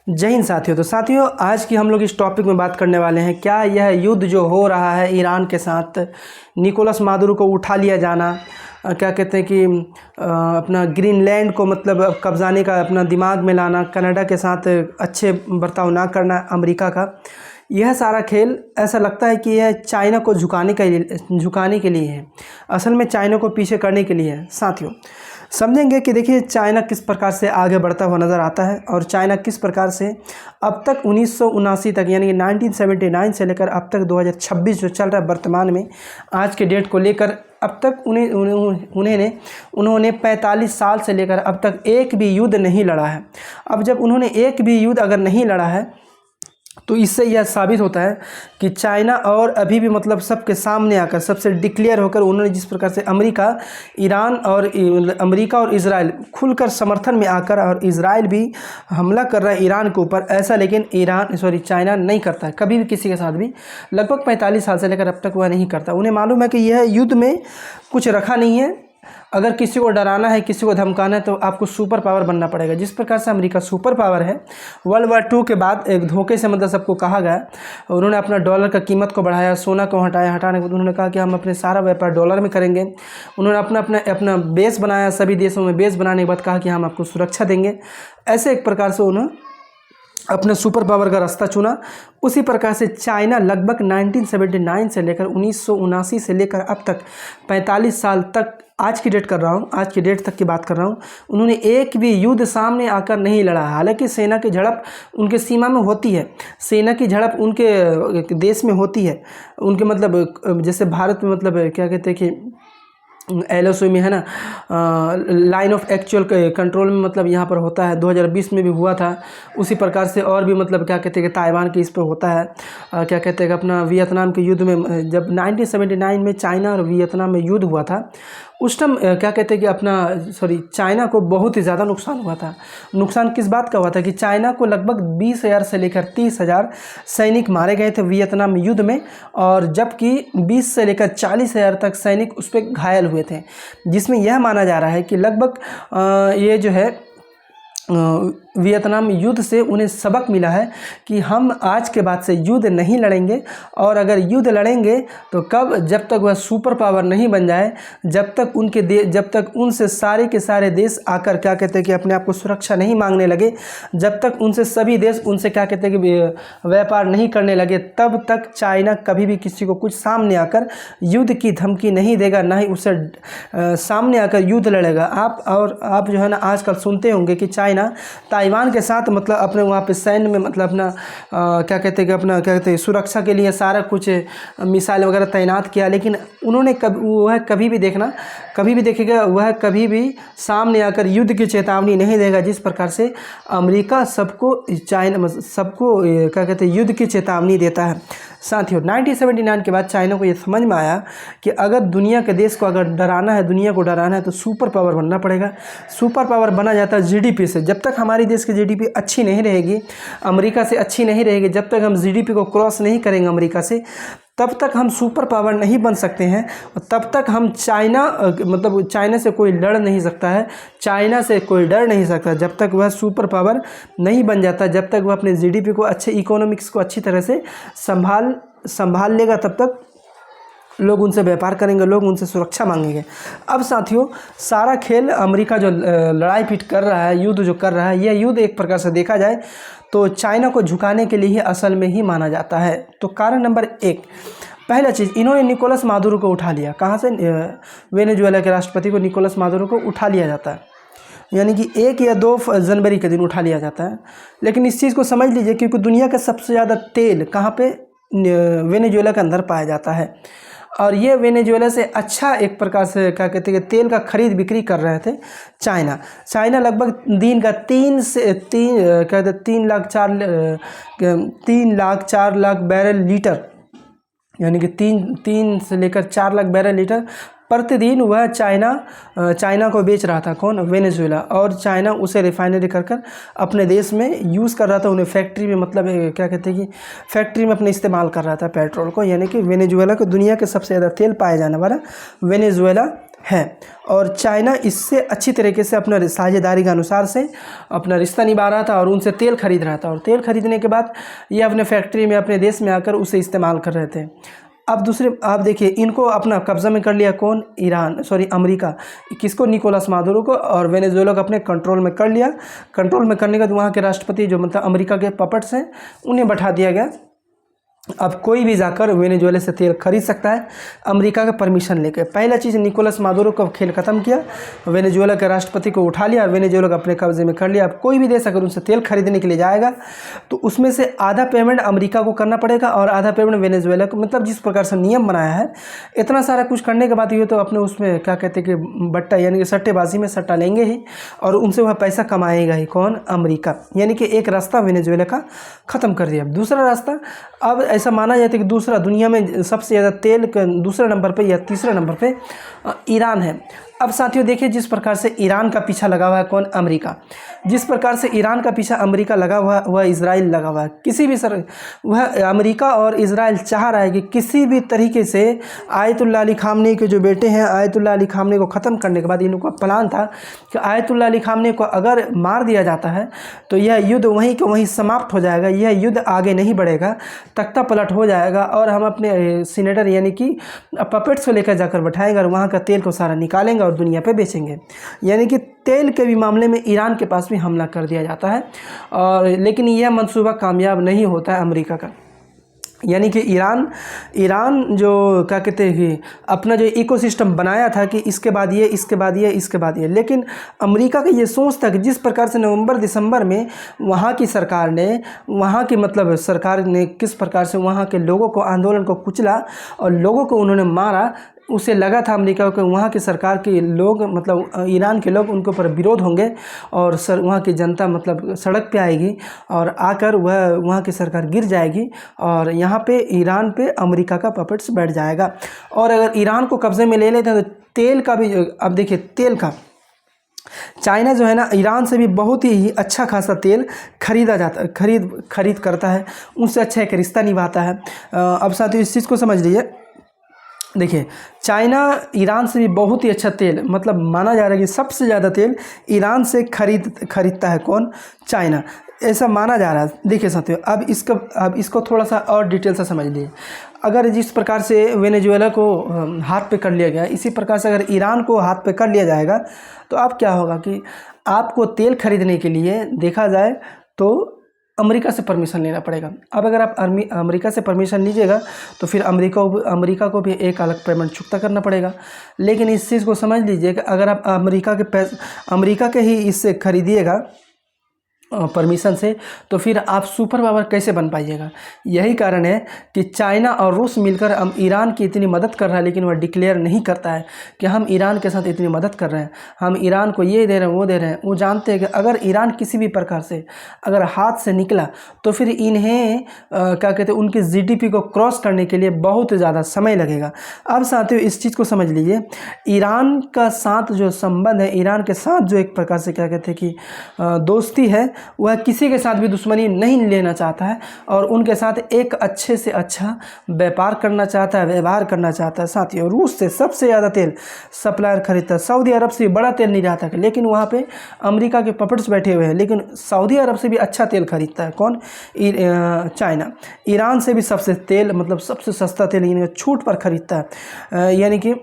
जय हिंद साथियों। तो साथियों, आज की हम लोग इस टॉपिक में बात करने वाले हैं, क्या यह युद्ध जो हो रहा है ईरान के साथ, निकोलस मादुरो को उठा लिया जाना, क्या कहते हैं कि अपना ग्रीनलैंड को मतलब कब्जाने का अपना दिमाग में लाना, कनाडा के साथ अच्छे बर्ताव ना करना अमेरिका का, यह सारा खेल ऐसा लगता है कि यह चाइना को झुकाने के लिए है। असल में चाइना को पीछे करने के लिए है। साथियों समझेंगे कि देखिए चाइना किस प्रकार से आगे बढ़ता हुआ नज़र आता है और चाइना किस प्रकार से अब तक 1979 तक यानी कि 1979 से लेकर अब तक 2026 जो चल रहा है वर्तमान में आज के डेट को लेकर अब तक उन्होंने 45 साल से लेकर अब तक एक भी युद्ध नहीं लड़ा है। अब जब उन्होंने एक भी युद्ध अगर नहीं लड़ा है तो इससे यह साबित होता है कि चाइना और अभी भी मतलब सबके सामने आकर सबसे डिक्लेयर होकर उन्होंने जिस प्रकार से अमेरिका और इजराइल खुलकर समर्थन में आकर और इजराइल भी हमला कर रहा है ईरान के ऊपर, ऐसा लेकिन चाइना नहीं करता है कभी भी किसी के साथ भी। लगभग 45 साल से लेकर अब तक वह नहीं करता। उन्हें मालूम है कि यह युद्ध में कुछ रखा नहीं है। अगर किसी को डराना है, किसी को धमकाना है तो आपको सुपर पावर बनना पड़ेगा। जिस प्रकार से अमेरिका सुपर पावर है, वर्ल्ड वार 2 के बाद एक धोखे से मतलब सबको कहा गया, उन्होंने अपना डॉलर का कीमत को बढ़ाया, सोना को हटाने के बाद उन्होंने कहा कि हम अपने सारा व्यापार डॉलर में करेंगे। उन्होंने अपना बेस बनाया, सभी देशों में बेस बनाने के बाद कहा कि हम आपको सुरक्षा देंगे। ऐसे एक प्रकार से उन्होंने अपने सुपर पावर का रास्ता चुना। उसी प्रकार से चाइना लगभग 1979 से लेकर 1979 से लेकर अब तक 45 साल तक, आज की डेट तक की बात कर रहा हूँ, उन्होंने एक भी युद्ध सामने आकर नहीं लड़ा। हालांकि सेना की झड़प उनके सीमा में होती है, सेना की झड़प उनके देश में होती है, उनके मतलब जैसे भारत में मतलब क्या कहते हैं कि LOC में है ना, लाइन ऑफ एक्चुअल कंट्रोल में मतलब यहाँ पर होता है। 2020 में भी हुआ था। उसी प्रकार से और भी मतलब क्या कहते हैं कि ताइवान के इस पर होता है। क्या कहते हैं कि अपना वियतनाम के युद्ध में जब 1979 में चाइना और वियतनाम में युद्ध हुआ था, उस टाइम क्या कहते हैं कि चाइना को बहुत ही ज़्यादा नुकसान हुआ था। नुकसान किस बात का हुआ था कि चाइना को लगभग 20,000 से लेकर 30,000 सैनिक मारे गए थे वियतनाम युद्ध में, और जबकि 20 से लेकर 40,000 तक सैनिक उस पर घायल हुए थे। जिसमें यह माना जा रहा है कि लगभग ये जो है वियतनाम युद्ध से उन्हें सबक मिला है कि हम आज के बाद से युद्ध नहीं लड़ेंगे, और अगर युद्ध लड़ेंगे तो कब, जब तक वह सुपर पावर नहीं बन जाए, जब तक उनसे सारे के सारे देश आकर क्या कहते हैं कि अपने आप को सुरक्षा नहीं मांगने लगे, जब तक उनसे सभी देश उनसे क्या कहते हैं कि व्यापार नहीं करने लगे, तब तक चाइना कभी भी किसी को कुछ सामने आकर युद्ध की धमकी नहीं देगा, ना ही उससे सामने आकर युद्ध लड़ेगा। आप जो है ना आजकल सुनते होंगे कि चाइना ताइवान के साथ मतलब अपने वहाँ पे सैन्य में मतलब अपना क्या कहते हैं सुरक्षा के लिए सारा कुछ मिसाइल वगैरह तैनात किया, लेकिन उन्होंने कभी भी सामने आकर युद्ध की चेतावनी नहीं देगा। जिस प्रकार से अमेरिका सबको क्या कहते हैं युद्ध की चेतावनी देता है। साथियों 1979 के बाद चाइना को ये समझ में आया कि अगर दुनिया के देश को अगर दुनिया को डराना है तो सुपर पावर बनना पड़ेगा। सुपर पावर बना जाता है GDP से। जब तक हमारी देश की GDP अच्छी नहीं रहेगी, अमेरिका से अच्छी नहीं रहेगी, जब तक हम GDP को क्रॉस नहीं करेंगे अमेरिका से, तब तक हम सुपर पावर नहीं बन सकते हैं। और तब तक हम चाइना से कोई लड़ नहीं सकता है, चाइना से कोई डर नहीं सकता। जब तक वह सुपर पावर नहीं बन जाता, जब तक वह अपने GDP को अच्छे इकोनॉमिक्स को अच्छी तरह से संभाल लेगा, तब तक लोग उनसे व्यापार करेंगे, लोग उनसे सुरक्षा मांगेंगे। अब साथियों सारा खेल अमेरिका जो लड़ाई पीट कर रहा है, युद्ध जो कर रहा है, यह युद्ध एक प्रकार से देखा जाए तो चाइना को झुकाने के लिए ही असल में ही माना जाता है। तो कारण नंबर 1, पहला चीज़, इन्होंने निकोलस मादुरो को उठा लिया। कहाँ से? वेनेजुएला के राष्ट्रपति को निकोलस मादुरो को उठा लिया जाता है, यानी कि 1 या 2 जनवरी के दिन उठा लिया जाता है। लेकिन इस चीज़ को समझ लीजिए क्योंकि दुनिया का सबसे ज़्यादा तेल कहाँ पे? वेनेजुएला के अंदर पाया जाता है, और ये वेनेजुएला से अच्छा एक प्रकार से क्या कहते हैं तेल का खरीद बिक्री कर रहे थे चाइना लगभग दिन का 3 लाख 4 लाख बैरल लीटर, यानी कि 3 से लेकर 4 लाख बैरल लीटर प्रतिदिन वह चाइना को बेच रहा था। कौन? वेनेजुएला। और चाइना उसे रिफाइनरी कर अपने देश में यूज़ कर रहा था, उन्हें फैक्ट्री में मतलब क्या कहते हैं कि फैक्ट्री में अपने इस्तेमाल कर रहा था पेट्रोल को। यानी कि वेनेजुएला को दुनिया के सबसे ज़्यादा तेल पाया जाने वाला वेनेजुएला है। और चाइना इससे अच्छी तरीके से अपना साझेदारी के अनुसार से अपना रिश्ता निभा रहा था और उनसे तेल खरीद रहा था, और तेल खरीदने के बाद ये अपने फैक्ट्री में अपने देश में आकर उसे इस्तेमाल कर रहे थे। अब दूसरे आप देखिए, इनको अपना कब्जा में कर लिया कौन? अमेरिका। किसको? निकोलस मादुरो को, और वेनेजुएला को अपने कंट्रोल में कर लिया। कंट्रोल में करने के बाद वहाँ के राष्ट्रपति जो मतलब अमेरिका के पपेट्स हैं उन्हें बैठा दिया गया। अब कोई भी जाकर वेनेजुएला से तेल खरीद सकता है अमेरिका का परमिशन लेकर। पहला चीज़, निकोलस मादुरो को खेल ख़त्म किया, वेनेजुएला के राष्ट्रपति को उठा लिया और वेनेजुएला को अपने कब्जे में कर लिया। अब कोई भी देश अगर उनसे तेल खरीदने के लिए जाएगा तो उसमें से आधा पेमेंट अमेरिका को करना पड़ेगा और आधा पेमेंट वेनेजुएला को। मतलब जिस प्रकार से नियम बनाया है, इतना सारा कुछ करने के बाद ये तो अपने उसमें क्या कहते हैं कि बट्टा यानी कि सट्टेबाजी में सट्टा लेंगे ही और उनसे वह पैसा कमाएगा ही कौन? अमेरिका। यानी कि एक रास्ता वेनेजुएला का ख़त्म कर दिया। दूसरा रास्ता, अब ऐसा माना जाता है कि दूसरा दुनिया में सबसे ज़्यादा तेल का दूसरे नंबर पे या तीसरे नंबर पे ईरान है। अब साथियों देखिए, जिस प्रकार से ईरान का पीछा लगा हुआ है कौन? अमेरिका। जिस प्रकार से ईरान का पीछा अमेरिका लगा हुआ है वह इजराइल लगा हुआ है। किसी भी वह अमेरिका और इजराइल चाह रहा है कि किसी भी तरीके से आयतुल्लाह अली खामनी के जो बेटे हैं, आयतुल्लाह अली खामनी को ख़त्म करने के बाद इन लोगों का प्लान था कि आयतुल्लाह अली खामनी को अगर मार दिया जाता है तो यह युद्ध वहीं के वहीं समाप्त हो जाएगा, यह युद्ध आगे नहीं बढ़ेगा, तख्ता पलट हो जाएगा और हम अपने सीनेटर यानी कि पपेट्स को लेकर जाकर बैठाएंगे और वहाँ का तेल को सारा निकालेंगे और दुनिया पे बेचेंगे। यानी कि तेल के भी मामले में ईरान के पास भी हमला कर दिया जाता है, और लेकिन यह मंसूबा कामयाब नहीं होता है अमेरिका का। यानी कि ईरान जो क्या कहते हैं कि अपना जो इकोसिस्टम बनाया था कि इसके बाद ये, इसके बाद ये, इसके बाद ये, लेकिन अमेरिका का ये सोच था कि जिस प्रकार से नवंबर दिसंबर में वहाँ की सरकार ने किस प्रकार से वहाँ के लोगों को, आंदोलन को कुचला और लोगों को उन्होंने मारा, उसे लगा था अमेरिका को वहाँ की सरकार के लोग मतलब ईरान के लोग उनके ऊपर विरोध होंगे और वहाँ की जनता मतलब सड़क पे आएगी और आकर वहाँ की सरकार गिर जाएगी और यहाँ पे ईरान पे अमेरिका का पपेट्स बैठ जाएगा। और अगर ईरान को कब्जे में ले लेते हैं तो तेल का भी, अब देखिए तेल का चाइना जो है ना ईरान से भी बहुत ही अच्छा खासा तेल खरीदा जाता है, खरीद करता है, उनसे अच्छा एक रिश्ता निभाता है। अब साथियों इस चीज़ को समझ लीजिए, देखिए चाइना ईरान से भी बहुत ही अच्छा तेल, मतलब माना जा रहा है कि सबसे ज़्यादा तेल ईरान से खरीदता है कौन? चाइना, ऐसा माना जा रहा है। देखिए साथियों, अब इसको थोड़ा सा और डिटेल से समझ लीजिए। अगर जिस प्रकार से वेनेजुएला को हाथ पे कर लिया गया, इसी प्रकार से अगर ईरान को हाथ पे कर लिया जाएगा तो अब क्या होगा कि आपको तेल खरीदने के लिए देखा जाए तो अमेरिका से परमिशन लेना पड़ेगा। अब अगर आप अमेरिका से परमिशन लीजिएगा तो फिर अमेरिका को भी एक अलग पेमेंट चुकता करना पड़ेगा। लेकिन इस चीज़ को समझ लीजिए कि अगर आप अमेरिका के ही इससे खरीदिएगा परमिशन से, तो फिर आप सुपर पावर कैसे बन पाइएगा। यही कारण है कि चाइना और रूस मिलकर हम ईरान की इतनी मदद कर रहा है, लेकिन वह डिक्लेयर नहीं करता है कि हम ईरान के साथ इतनी मदद कर रहे हैं, हम ईरान को ये दे रहे हैं, वो दे रहे हैं। वो जानते हैं कि अगर ईरान किसी भी प्रकार से अगर हाथ से निकला तो फिर इन्हें क्या कहते हैं, उनकी GDP को क्रॉस करने के लिए बहुत ज़्यादा समय लगेगा। अब साथियों इस चीज़ को समझ लीजिए, ईरान का साथ जो संबंध है, ईरान के साथ जो एक प्रकार से क्या कहते हैं कि दोस्ती है, वह किसी के साथ भी दुश्मनी नहीं लेना चाहता है और उनके साथ एक अच्छे से अच्छा व्यापार करना चाहता है, व्यवहार करना चाहता है। साथियों रूस से सबसे ज़्यादा तेल सप्लायर खरीदता है, सऊदी अरब से बड़ा तेल नहीं जाता है, लेकिन वहाँ पे अमेरिका के पपेट्स बैठे हुए हैं, लेकिन सऊदी अरब से भी अच्छा तेल खरीदता है कौन? चाइना। ईरान से भी सबसे तेल मतलब सबसे सस्ता तेल यानी छूट पर खरीदता है, यानी कि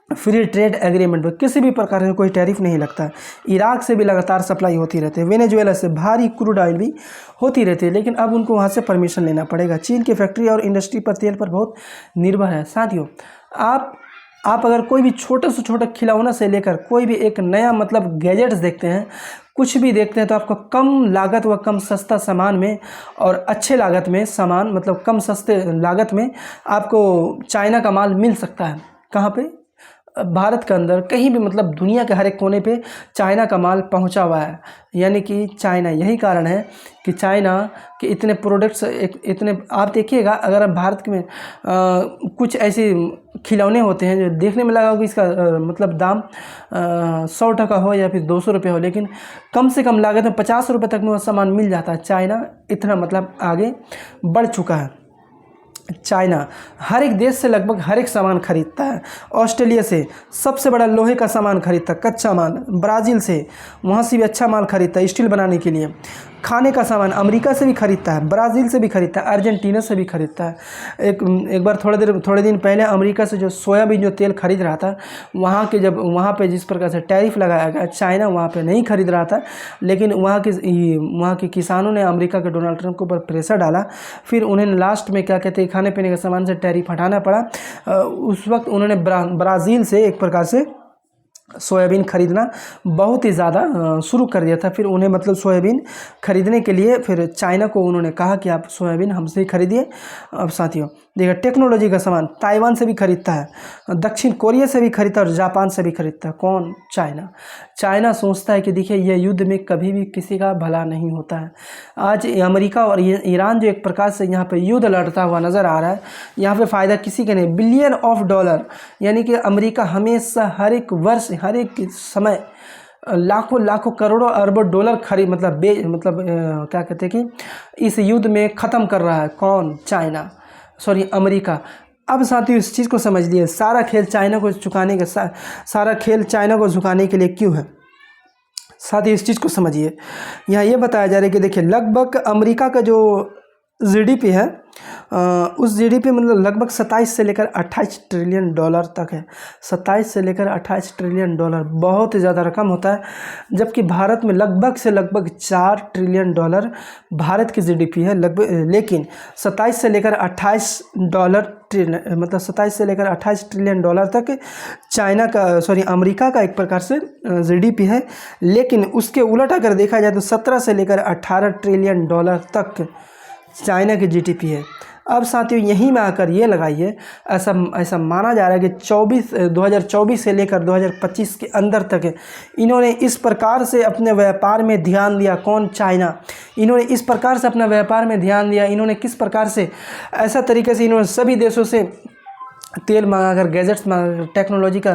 फ्री ट्रेड एग्रीमेंट पर किसी भी प्रकार का कोई टैरिफ नहीं लगता। इराक से भी लगातार सप्लाई होती रहती है, वेनेजुएला से भारी क्रूड ऑयल भी होती रहती है, लेकिन अब उनको वहाँ से परमिशन लेना पड़ेगा। चीन की फैक्ट्री और इंडस्ट्री पर तेल पर बहुत निर्भर है। साथियों आप अगर कोई भी छोटे से छोटे खिलौना से लेकर कोई भी एक नया मतलब गैजेट्स देखते हैं, कुछ भी देखते हैं, तो आपको कम लागत व कम सस्ता सामान में और अच्छे लागत में सामान मतलब कम सस्ते लागत में आपको चाइना का माल मिल सकता है। कहाँ पे? भारत के अंदर कहीं भी, मतलब दुनिया के हर एक कोने पे चाइना का माल पहुंचा हुआ है। यानी कि चाइना, यही कारण है कि चाइना के इतने प्रोडक्ट्स इतने, आप देखिएगा अगर आप भारत में कुछ ऐसे खिलौने होते हैं जो देखने में लगा होगा कि इसका मतलब दाम 100 टका हो या फिर 200 रुपये हो, लेकिन कम से कम लागत में 50 रुपये तक में वह सामान मिल जाता है। चाइना इतना मतलब आगे बढ़ चुका है। चाइना हर एक देश से लगभग हर एक सामान खरीदता है। ऑस्ट्रेलिया से सबसे बड़ा लोहे का सामान खरीदता है, कच्चा माल। ब्राज़ील से, वहाँ से भी अच्छा माल खरीदता है स्टील बनाने के लिए। खाने का सामान अमेरिका से भी खरीदता है, ब्राज़ील से भी खरीदता है, अर्जेंटीना से भी खरीदता है। एक बार थोड़े दिन पहले अमेरिका से जो सोयाबीन जो तेल खरीद रहा था, वहाँ पे जिस प्रकार से टैरिफ लगाया गया, चाइना वहाँ पे नहीं खरीद रहा था, लेकिन वहाँ के किसानों ने अमेरिका के डोनाल्ड ट्रंप के ऊपर प्रेशर डाला। फिर उन्हें लास्ट में क्या कहते हैं, खाने पीने के सामान से टैरिफ हटाना पड़ा। उस वक्त उन्होंने ब्राज़ील से एक प्रकार से सोयाबीन खरीदना बहुत ही ज़्यादा शुरू कर दिया था। फिर उन्हें मतलब सोयाबीन खरीदने के लिए फिर चाइना को उन्होंने कहा कि आप सोयाबीन हमसे ही खरीदिए। अब साथियों देखिए, टेक्नोलॉजी का सामान ताइवान से भी खरीदता है, दक्षिण कोरिया से भी खरीदता है और जापान से भी खरीदता है। कौन? चाइना। चाइना सोचता है कि देखिए यह युद्ध में कभी भी किसी का भला नहीं होता है। आज अमेरिका और ईरान जो एक प्रकार से यहाँ पे युद्ध लड़ता हुआ नज़र आ रहा है, यहाँ पे फ़ायदा किसी के नहीं, बिलियन ऑफ डॉलर, यानी कि अमेरिका हमेशा हर एक वर्ष हर एक समय लाखों करोड़ों अरबों डॉलर क्या कहते हैं कि इस युद्ध में ख़त्म कर रहा है। कौन? China, sorry America. अब साथियों इस चीज़ को समझ लिए, सारा खेल चाइना को झुकाने के लिए क्यों है। साथ ही इस चीज़ को समझिए, यहाँ ये बताया जा रहा है कि देखिए लगभग अमेरिका का जो जीडीपी है, उस जीडीपी मतलब लगभग 27 से लेकर 28 ट्रिलियन डॉलर तक है। 27 से लेकर 28 ट्रिलियन डॉलर बहुत ही ज़्यादा रकम होता है। जबकि भारत में लगभग 4 ट्रिलियन डॉलर भारत की जीडीपी है लगभग, लेकिन 27 से लेकर 28 ट्रिलियन डॉलर तक अमेरिका का एक प्रकार से जीडीपी है। लेकिन उसके उलट अगर देखा जाए तो 17 से लेकर 18 ट्रिलियन डॉलर तक चाइना की जीडीपी है। अब साथियों यहीं में आकर ये लगाइए, ऐसा माना जा रहा है कि 2024 से लेकर 2025 के अंदर तक इन्होंने इस प्रकार से अपने व्यापार में ध्यान दिया। कौन? चाइना। इन्होंने इस प्रकार से अपना व्यापार में ध्यान दिया, इन्होंने किस प्रकार से, ऐसा तरीके से इन्होंने सभी देशों से तेल मंगाकर, गैजेट्स मंगाकर, टेक्नोलॉजी का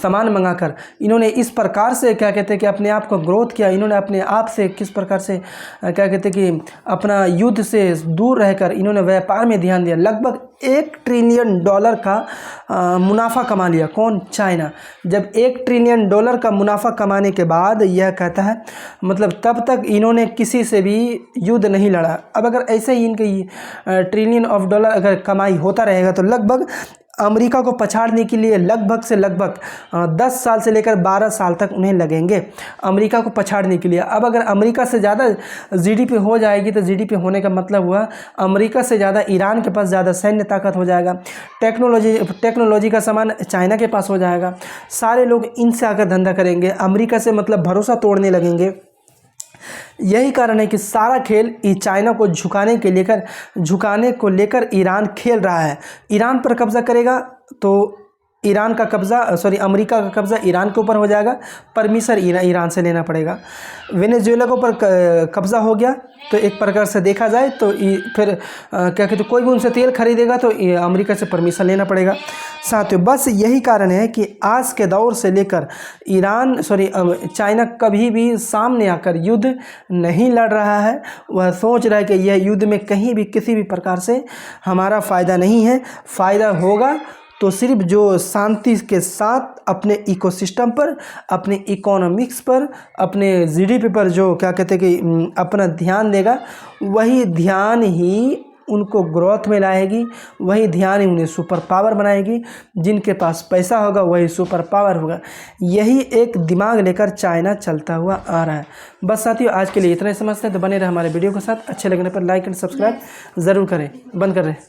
सामान मंगाकर इन्होंने इस प्रकार से क्या कहते हैं कि अपने आप को ग्रोथ किया। इन्होंने अपने आप से किस प्रकार से क्या कहते हैं कि अपना युद्ध से दूर रहकर इन्होंने व्यापार में ध्यान दिया। लगभग 1 ट्रिलियन डॉलर का मुनाफा कमा लिया। कौन? चाइना। जब 1 ट्रिलियन डॉलर का मुनाफा कमाने के बाद यह कहता है, मतलब तब तक इन्होंने किसी से भी युद्ध नहीं लड़ा। अब अगर ऐसे ही इनके ट्रिलियन ऑफ डॉलर अगर कमाई होता रहेगा तो लगभग अमेरिका को पछाड़ने के लिए लगभग 10 साल से लेकर 12 साल तक उन्हें लगेंगे अमेरिका को पछाड़ने के लिए। अब अगर अमेरिका से ज़्यादा जीडीपी हो जाएगी तो जीडीपी होने का मतलब हुआ अमेरिका से ज़्यादा ईरान के पास ज़्यादा सैन्य ताकत हो जाएगा, टेक्नोलॉजी का सामान चाइना के पास हो जाएगा। सारे लोग इनसे आकर धंधा करेंगे, अमेरिका से मतलब भरोसा तोड़ने लगेंगे। यही कारण है कि सारा खेल चाइना को झुकाने को लेकर ईरान खेल रहा है। ईरान पर कब्जा करेगा तो अमेरिका का कब्जा ईरान के ऊपर हो जाएगा, परमिशन ईरान से लेना पड़ेगा। वेनेजुएला के ऊपर कब्जा हो गया तो एक प्रकार से देखा जाए तो फिर क्या कहते कोई भी उनसे तेल खरीदेगा तो अमेरिका से परमिशन लेना पड़ेगा। साथियों बस यही कारण है कि आज के दौर से लेकर चाइना कभी भी सामने आकर युद्ध नहीं लड़ रहा है। वह सोच रहा है कि यह युद्ध में कहीं भी किसी भी प्रकार से हमारा फ़ायदा नहीं है। फ़ायदा होगा तो सिर्फ जो शांति के साथ अपने इकोसिस्टम पर, अपने इकोनॉमिक्स पर, अपने जीडीपी पर जो क्या कहते हैं कि अपना ध्यान देगा, वही ध्यान ही उनको ग्रोथ में लाएगी, वही ध्यान ही उन्हें सुपर पावर बनाएगी। जिनके पास पैसा होगा वही सुपर पावर होगा। यही एक दिमाग लेकर चाइना चलता हुआ आ रहा है। बस साथियों आज के लिए इतना ही समझते हैं, तो बने रहे हमारे वीडियो के साथ। अच्छे लगने पर लाइक एंड सब्सक्राइब ज़रूर करें। बंद कर रहे हैं।